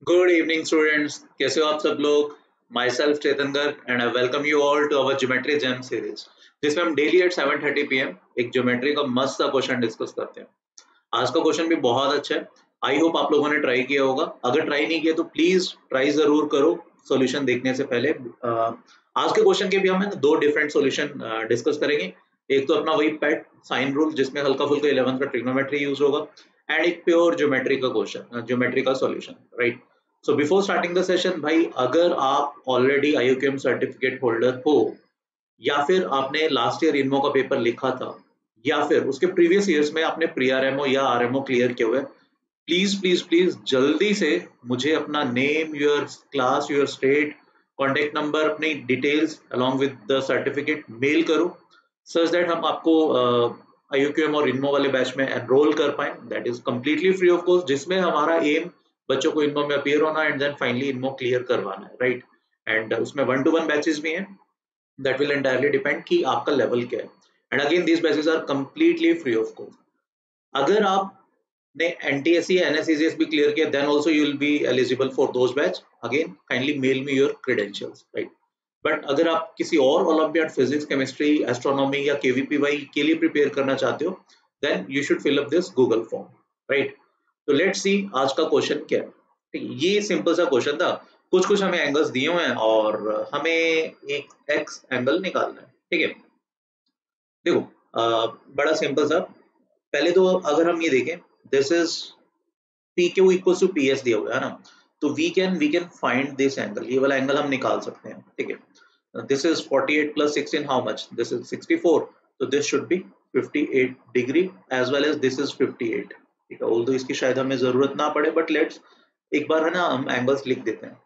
Good evening students, कैसे हो आप सब लोग। Myself Chetan Garg and I welcome you all to our geometry gem series, जिसमें हम डेली एट 7:30 PM एक ज्योमेट्री का मस्त सा क्वेश्चन डिस्कस करते हैं। आज का क्वेश्चन भी बहुत अच्छा है। आई होप आप लोगों ने ट्राई किया होगा। अगर ट्राई नहीं किया तो प्लीज ट्राई जरूर करो सॉल्यूशन देखने से पहले। आज के क्वेश्चन के भी हम दो डिफरेंट सॉल्यूशन डिस्कस करेंगे। एक तो अपना वही पेट साइन रूल जिसमें हल्का फुल्का 11th का ट्रिग्नोमेट्री यूज होगा, एंड एक प्योर ज्योमेट्री का क्वेश्चन, ज्योमेट्री का solution, right. So before starting the session, भाई अगर आप ऑलरेडी आईयूकेएम सर्टिफिकेट होल्डर हो, या फिर आपने लास्ट ईयर इनमो का पेपर लिखा था, या फिर उसके प्रीवियस ईयर्स में आपने प्री आरएमओ या आरएमओ क्लियर किए हुए, प्लीज प्लीज प्लीज जल्दी से मुझे अपना name, your class, your state, contact number, अपनी details along with the certificate mail करो, सच दैट हम आपको आईयूक्यूएम और इनमो वाले बैच में एनरोल कर पाए। That is completely free of cost, जिसमें हमारा एम बच्चों को इनमो में अपीयर होना एंड देन फाइनली इनमो क्लियर करवाना है, राइट। एंड उसमें 1-to-1 बैचेस भी हैं। दैट विल एंटायरली डिपेंड कि आपका लेवल क्या है। And again these batches are completely free of cost. अगर आपने एनटीएससी या एनएससीजीएस भी क्लियर किया, then also you will be eligible for those batch. Again kindly mail me your credentials, right. But अगर आप किसी और ओलंपियाड, फिजिक्स, केमिस्ट्री, एस्ट्रोनॉमी या केवीपीवाई के लिए प्रिपेयर करना चाहते हो, then you should fill up this Google form, right. तो लेट्स सी आज का क्वेश्चन क्या है। ठीक है, ये सिंपल सा क्वेश्चन था। कुछ कुछ हमें एंगल्स दिए हुए हैं और हमें एक एक्स एंगल निकालना है। ठीक है, देखो बड़ा सिंपल सा। पहले तो अगर हम ये देखें, this is P Q equal to P S दिया हुआ है ना, तो we can find this angle. ये वाला एंगल हम निकाल सकते हैं। ठीक है, this is 48 plus 16 how much, this is 64, तो this should be 58 degree as well as this is 58। ठीक है, ऑल्दो इसकी शायद हमें जरूरत ना पड़े, बट लेट्स एक बार है ना हम एंगल्स लिख देते हैं।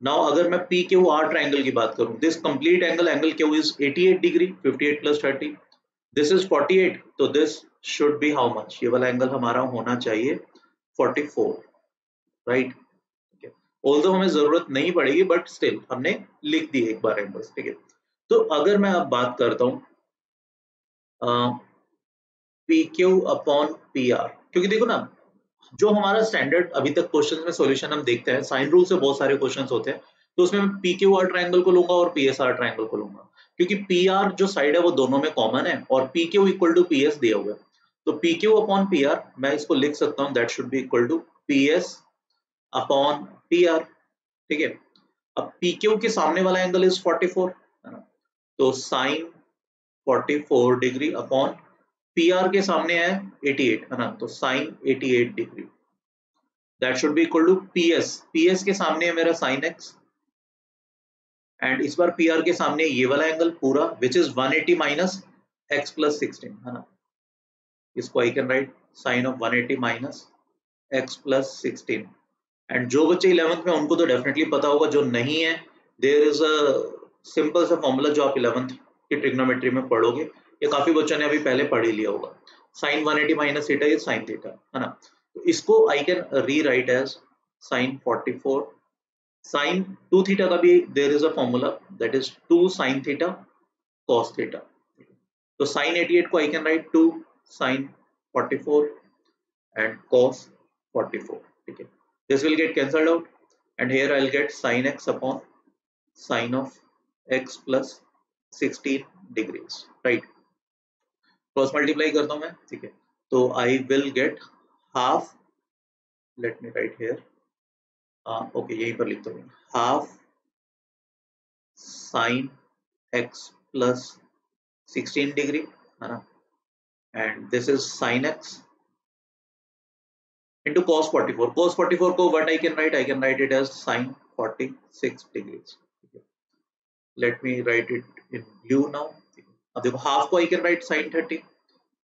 नाउ अगर मैं पी क्यू आर ट्राइंगल की बात करूं, this complete angle Q is 88 degree, 58 plus 30, this is 48, तो this should B how much, ये वाला एंगल हमारा होना चाहिए 44, राइट। ठीक है, ऑल्दो हमें जरूरत नहीं पड़ेगी, बट स्टिल हमने लिख दी एक बार एंगल्स। ठीक है, तो अगर मैं अब बात करता हूँ P Q upon P are, क्योंकि देखो ना, जो हमारा स्टैंडर्ड अभी तक क्वेश्चंस में सॉल्यूशन हम देखते हैं, साइन रूल से बहुत सारे क्वेश्चंस होते हैं, तो उसमें मैं पी क्यू आर ट्राइंगल को लूंगा और पी एस आर ट्राइंगल को लूंगा, क्योंकि पी आर जो साइड है वो दोनों में कॉमन है और P Q equal to P S दिया हुआ है। तो P Q upon P R मैं इसको लिख सकता हूँ, that should be equal to P S upon P R. ठीक है, अब पी क्यू के सामने वाला एंगल इज 44, है ना, तो sine 44 degree upon P R के सामने है 88, है ना, तो sine 88 degree, that should be equal to P S. P S के सामने है मेरा साइन एक्स, एंड इस बार पी आर के सामने ये वाला एंगल पूरा which is 180 minus x plus 16, है ना। इसको I can write sine of 180 minus x plus 16। And जो बच्चे 11th में उनको तो डेफिनेटली पता होगा, जो नहीं है देयर इज अ सिंपल सा फॉर्मूला जो आप 11th की ट्रिग्नोमेट्री में पढ़ोगे, ये काफी बच्चों ने अभी पहले पढ़ ही लिया होगा। Sine 180 minus theta is sine theta, है ना। तो इसको I can rewrite as sine 44, sine 2 theta का भी there is a formula, that is 2 sine theta cos theta. तो साइन 88 को I can write 2 sine 44 and cos 44. ठीक है, this will get cancelled out and here I'll get sin x upon sin of x plus 16 degrees, right। Cross multiply करता हूं मैं। ठीक है, तो I will get half, let me write here, okay यहीं पर लिखता हूँ, half sin x plus 16 degree, है ना, and this is sin x into cos 44. Cos 44 को what I can write? I can write it as sin 46 degrees. Let me write it in blue now. अब देखो half को I can write sin 30.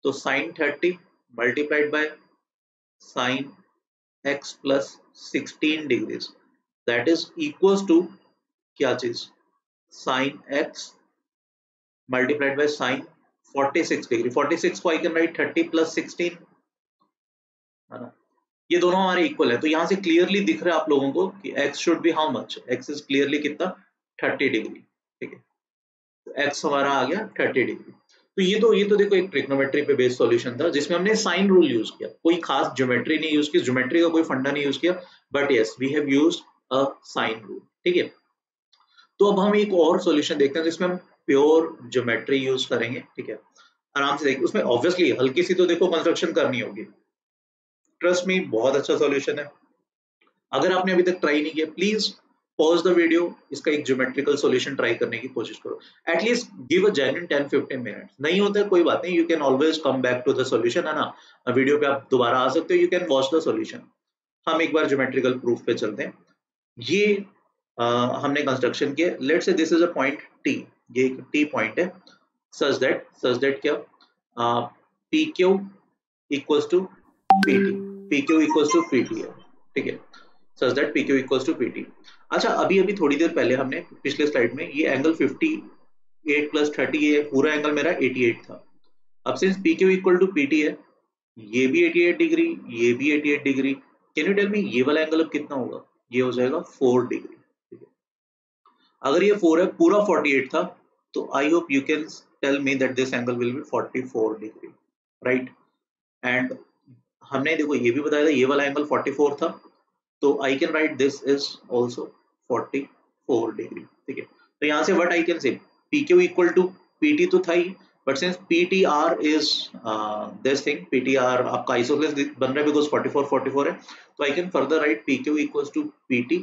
तो sin 30 multiplied by sin x plus 16 degrees, that is equals to क्या चीज, sin x multiplied by sin 46 degree. 46 को I can write 30 plus 16, है ना। ये दोनों हमारे इक्वल है, तो यहाँ से क्लियरली दिख रहा है आप लोगों को कि x should be how much, x is clearly कितना 30 डिग्री। ठीक है, तो x हमारा आ गया 30 डिग्री। तो ये तो देखो एक ट्रिग्नोमेट्री पे बेस्ड सॉल्यूशन था जिसमें हमने साइन रूल यूज किया, कोई खास ज्योमेट्री नहीं यूज की, ज्योमेट्री का कोई फंडा नहीं यूज किया, but yes we have used a sine rule. ठीक है, तो अब हम एक और सॉल्यूशन देखते हैं जिसमें हम प्योर ज्योमेट्री यूज करेंगे। ठीक है, आराम से देखिए, उसमें ऑब्वियसली हल्की सी तो देखो कंस्ट्रक्शन करनी होगी, ट्रस्ट मी बहुत अच्छा सॉल्यूशन है। अगर आपने अभी तक ट्राई नहीं किया, प्लीज पॉज द वीडियो, इसका एक ज्योमेट्रिकल सॉल्यूशन ट्राई करने की कोशिश करो, at least give a genuine 10-15 minutes. नहीं होता है कोई बात नहीं, you can always come back to the solution, है ना, वीडियो पे आप दोबारा आ सकते हो, you can watch the solution. हम एक बार ज्योमेट्रिकल प्रूफ पे चलते हैं। ये हमने कंस्ट्रक्शन किया, let's say this is a point T, ये एक टी पॉइंट है, सच दैट क्या P Q equals to P T, P Q equals to P T है। ठीक है, such that P Q equals to P T. अच्छा, अभी अभी थोड़ी देर पहले हमने पिछले स्लाइड में ये एंगल 58 प्लस 30, ये पूरा एंगल मेरा 88 था। अब since P Q equal to P T है, ये भी 88 डिग्री, ये भी 88 degree, can you tell me ये वाला एंगल अब कितना होगा? ये हो जाएगा 4 डिग्री। ठीक है, अगर ये 4 है, पूरा 48 था, तो I hope you can tell me that this angle will be 44 degree, right? And हमने देखो ये भी बताया था ये वाला एंगल 44 था, तो I can write this is also 44 degree. ठीक है, तो यहाँ से what I can say P Q equal to P T तो था ही, but since P T R is this thing, P T R आपका आइसोसेलेस बन रहा है बिकॉज 44 है, तो I can further write P Q equal to P T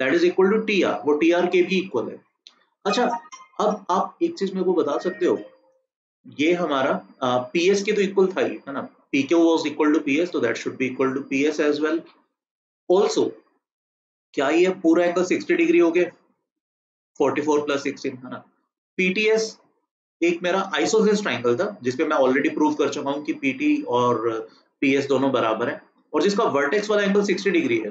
that is equal to T R, वो टी आर के भी equal है। अच्छा, अब आप एक चीज मेरे को बता सकते हो, ये हमारा पी एस के तो इक्वल था ही, है ना, P Q was equal to P S, तो that should be equal to P S as well. Also क्या ये पूरा एंगल 60 डिग्री हो गया? 44 प्लस 16, है ना। पीटीएस एक मेरा आइसोसेलेस ट्राइंगल था जिसपे मैं ऑलरेडी प्रूव कर चुका हूं कि पीटी और पीएस दोनों बराबर है, और जिसका वर्टेक्स वाला एंगल 60 डिग्री है,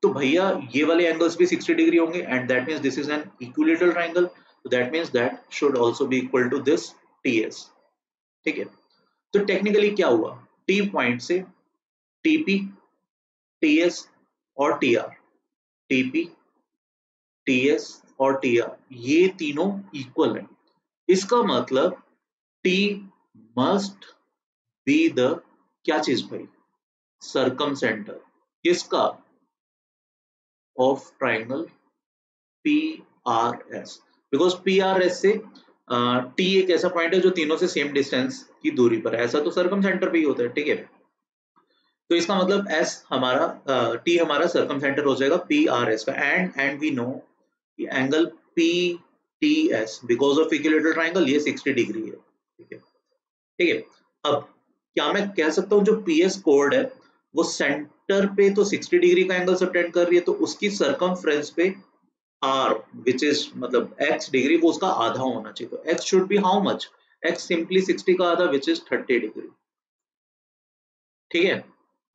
तो भैया ये वाले एंगल्स भी 60 डिग्री होंगे, and that means this is an equilateral triangle, तो that means that should also be equal to this TS. ठीक है, तो टेक्निकली क्या हुआ, टी पॉइंट से टीपी, टीएस और टीआर, टीपी, टीएस और टीआर ये तीनों इक्वल है। इसका मतलब टी मस्ट बी द क्या चीज भाई, सरकम सेंटर किसका, of triangle P R S, because P R S से टी एक ऐसा पॉइंट है जो तीनों से सेम डिस्टेंस की दूरी पर है, ऐसा तो सरकम सेंटर पे ही होता है। ठीक है, तो इसका मतलब एस हमारा टी हमारा सरकम सेंटर हो जाएगा पी आर एस का, and we know angle P T S because of equilateral triangle ये 60 डिग्री है। ठीक है, ठीक है, अब क्या मैं कह सकता हूँ जो पी एस कोड है वो सेंटर पे तो 60 डिग्री का एंगल सबटेंड कर रही है, तो उसकी सरकमफ्रेंस पे आर विच इज मतलब एक्स डिग्री, वो उसका आधा होना चाहिए, तो x should be how much, x simply 60 का आधा विच इज 30 डिग्री। ठीक है,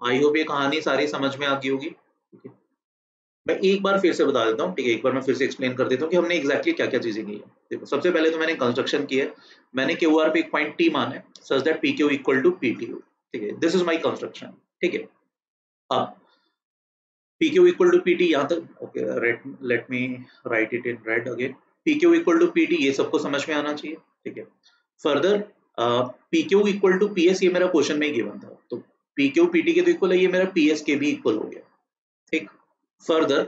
आई होप ये कहानी सारी समझ में आ गई होगी। ठीक है, मैं एक बार फिर से बता देता हूँ, ठीक है, एक बार मैं फिर से एक्सप्लेन कर देता हूँ कि हमने एग्जैक्टली क्या क्या चीजें की है। देखो, सबसे पहले तो मैंने कंस्ट्रक्शन की है, मैंने क्यू आर पे एक पॉइंट टी माना है such that P Q equal to P T हो। ठीक है, दिस इज माई कंस्ट्रक्शन। ठीक है, अब P Q equal to P T यहाँ तक okay, let me write it in red again, P Q equal to P T ये सबको समझ में आना चाहिए। ठीक है, further P Q equal to P S ये मेरा क्वेश्चन में ही गिवन था, तो पी क्यू पी टी के तो इक्वल है, ये मेरा पी एस के भी इक्वल हो गया। ठीक, फर्दर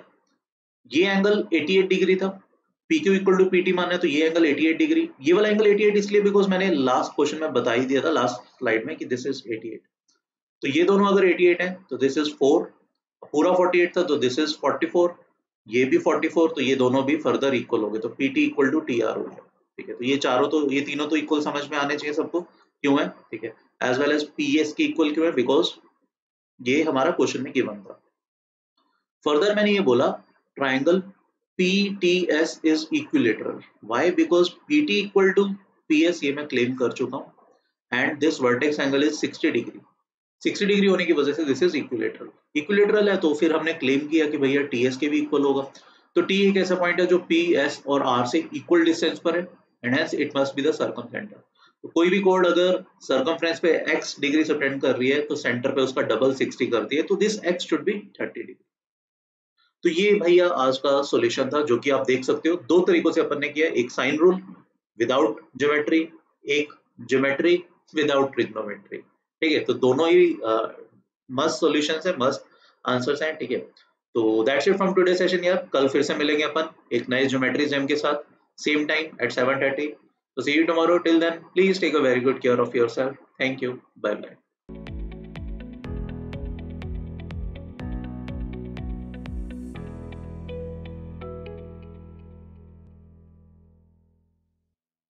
ये एंगल 88 डिग्री था, PQ इक्वल टू PT माना है, तो ये एंगल 88 डिग्री, ये वाला एंगल 88 इसलिए बिकॉज मैंने लास्ट क्वेश्चन में बता ही दिया था लास्ट स्लाइड में कि दिस इज 88, तो ये दोनों अगर 88 है तो दिस इज 4, पूरा 48 था तो दिस इज 44, ये भी 44, तो ये दोनों भी फर्दर इक्वल हो गए, तो PT इक्वल टू TR हो गया। ठीक है, तो ये चारों तो ये तीनों तो इक्वल समझ में आने चाहिए सबको, क्यों है? ठीक है, एज वेल एज PS के इक्वल क्यों है, बिकॉज ये हमारा क्वेश्चन में गिवन था। फर्दर मैंने ये बोला triangle PTS is equilateral. Why? Because PT equal to PS ये मैं क्लेम कर चुका हूँ and this vertex angle is 60 degree, 60 degree होने की वजह से this is equilateral. Equilateral है तो फिर हमने क्लेम किया कि भैया TS के भी इक्वल होगा, तो T एक ऐसा पॉइंट है जो PS और R से इक्वल डिस्टेंस पर है and hence it must be the circumcenter. तो कोई भी कोड अगर सर्कमफ्रेंस पे x डिग्री सबटेंड कर रही है तो सेंटर पे उसका डबल 60 करती है, तो this x should be 30 degree. तो ये भैया आज का सॉल्यूशन था जो कि आप देख सकते हो, दो तरीकों से अपन ने किया, एक साइन रूल विदाउट ज्योमेट्री, एक ज्योमेट्री विदाउट ट्रिग्नोमेट्री। ठीक है, तो दोनों ही मस्त सॉल्यूशंस है, मस्त आंसर्स हैं। ठीक है, तो that's it from today session यार। कल फिर से मिलेंगे अपन एक नए ज्योमेट्री जेम के साथ, सेम टाइम एट 7:30। तो see you tomorrow, till then please take a very good care of yourself. Thank you, bye bye.